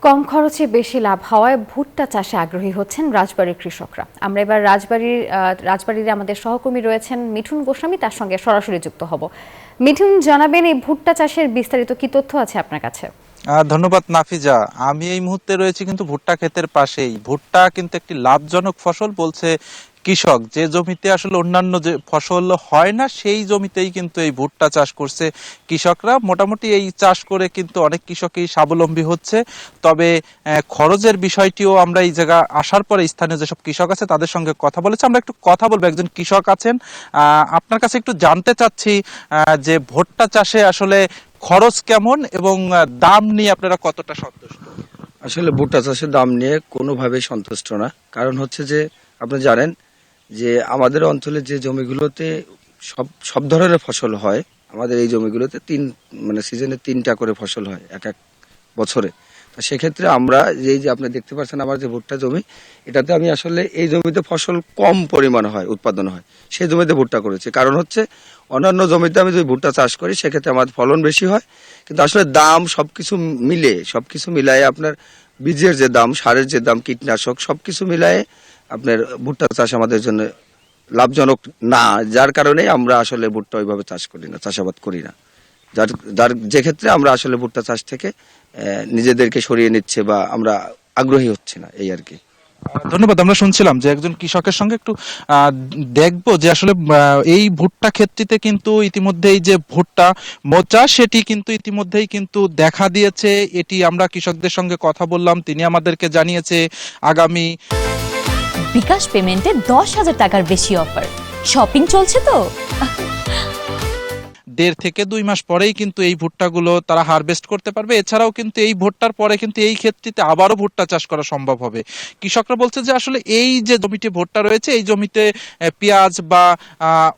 কম খরচে বেশি লাভ হওয়ায় ভুট্টা চাষে আগ্রহী হচ্ছেন রাজবাড়ীর কৃষকরা। আমরা এবার রাজবাড়ির আমাদের সহকর্মী রয়েছেন মিঠুন গোস্বামী, তার সঙ্গে সরাসরি যুক্ত হব। মিঠুন, জানাবেন এই ভুট্টা চাষের বিস্তারিত কি তথ্য আছে আপনার কাছে? ধন্যবাদ নাফিজা। আমি এই মুহূর্তে রয়েছি কিন্তু ভুট্টা ক্ষেতের পাশেই। ভুট্টা কিন্তু একটি লাভজনক ফসল বলছে কৃষক। যে জমিতে আসলে অন্যান্য যে ফসল হয় না সেই জমিতেই কিন্তু এই ভুট্টা চাষ করছে কৃষকরা। মোটামুটি এই চাষ করে কিন্তু অনেক কৃষকই স্বাবলম্বী হচ্ছে। তবে খরচের বিষয়টিও আমরা এই জায়গা আসার পরে স্থানীয় যেসব কৃষক আছে তাদের সঙ্গে কথা বলেছি। আমরা একটু কথা বলবো, একজন কৃষক আছেন। আপনার কাছে একটু জানতে চাচ্ছি যে ভুট্টা চাষে আসলে খরচ কেমন এবং দাম নিয়ে আপনারা কতটা সন্তুষ্ট? আসলে ভুট্টা চাষের দাম নিয়ে কোনোভাবেই সন্তুষ্ট না। কারণ হচ্ছে যে আপনি জানেন যে আমাদের অঞ্চলে যে জমিগুলোতে সব সব ধরনের ফসল হয়, আমাদের এই জমিগুলোতে সিজনে 3টা করে ফসল হয় এক এক বছরে। তো সেক্ষেত্রে আমরা এই যে আপনি দেখতে পাচ্ছেন আমার যে ভুট্টা জমি, এটাতে আমি আসলে এই জমিতে ফসল কম পরিমাণ হয়, উৎপাদন হয়, সেই জমিতে ভুট্টা করেছি। কারণ হচ্ছে অন্যান্য জমিতে আমি যদি ভুট্টা চাষ করি সেক্ষেত্রে আমার ফলন বেশি হয়, কিন্তু আসলে দাম সবকিছু মিলায়ে আপনার বীজের যে দাম, সারের যে দাম, কীটনাশক সবকিছু মিলায়ে আপনার ভুট্টা চাষ আমাদের জন্য লাভজনক না। যার কারণে আমরা আসলে ভুট্টা ওইভাবে চাষাবাদ করি না। যার যার যে ক্ষেত্রে আমরা আসলে ভুট্টা চাষ থেকে নিজেদেরকে সরিয়ে নিচ্ছে বা আমরা আগ্রহী হচ্ছে না, এই আর কি। ধন্যবাদ। আমরা শুনছিলাম যে একজন কৃষকের সঙ্গে একটু দেখবো যে আসলে এই ভুট্টা ক্ষেত্রে কিন্তু ইতিমধ্যেই যে ভুট্টা মোচা সেটি কিন্তু ইতিমধ্যেই কিন্তু দেখা দিয়েছে। এটি আমরা কৃষকদের সঙ্গে কথা বললাম, তিনি আমাদেরকে জানিয়েছে আগামী বিকাশ পেমেন্টে 10,000 টাকার বেশি অফার। শপিং চলছে তো। 1.5 থেকে 2 মাস পরেই কিন্তু এই ভুট্টাগুলো তারা হারভেস্ট করতে পারবে। এছাড়াও কিন্তু এই ভুট্টার পরে কিন্তু এই ক্ষেত্রে আবারও ভুট্টা চাষ করা সম্ভব হবে। কৃষকরা বলছে যে আসলে এই যে জমিতে ভুট্টা রয়েছে এই জমিতে পেঁয়াজ বা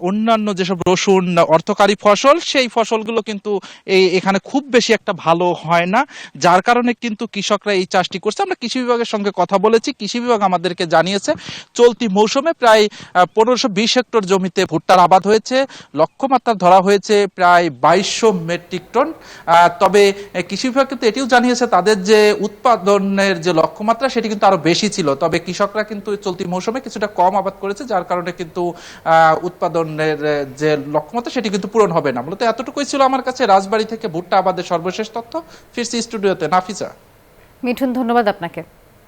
অন্যান্য যেসব রসুন অর্থকারী ফসল সেই ফসলগুলো কিন্তু এখানে খুব বেশি একটা ভালো হয় না, যার কারণে কিন্তু কৃষকরা এই চাষটি করছে। আমরা কৃষি বিভাগের সঙ্গে কথা বলেছি, কৃষি বিভাগ আমাদেরকে জানিয়েছে চলতি মৌসুমে প্রায় 1520 হেক্টর জমিতে ভুট্টার আবাদ হয়েছে। লক্ষ্যমাত্রা ধরা হয়েছে প্রায় 2200 মেট্রিক টন। তবে কৃষি বিভাগ কিন্তু এটিও জানিয়েছে তাদের যে উৎপাদনের যে লক্ষ্যমাত্রা সেটি কিন্তু আরো বেশি ছিল। তবে কৃষকরা কিন্তু চলতি মৌসুমে কিছুটা কম আবাদ করেছে, যার কারণে কিন্তু উৎপাদনের যে লক্ষ্যমাত্রা সেটি কিন্তু পূরণ হবে না। মূলত এতটুকুই ছিল আমার কাছে রাজবাড়ী থেকে ভুট্টা আবাদের সর্বশেষ তথ্য। ফিরছি স্টুডিওতে। নাফিসা। মিঠুন, ধন্যবাদ আপনাকে।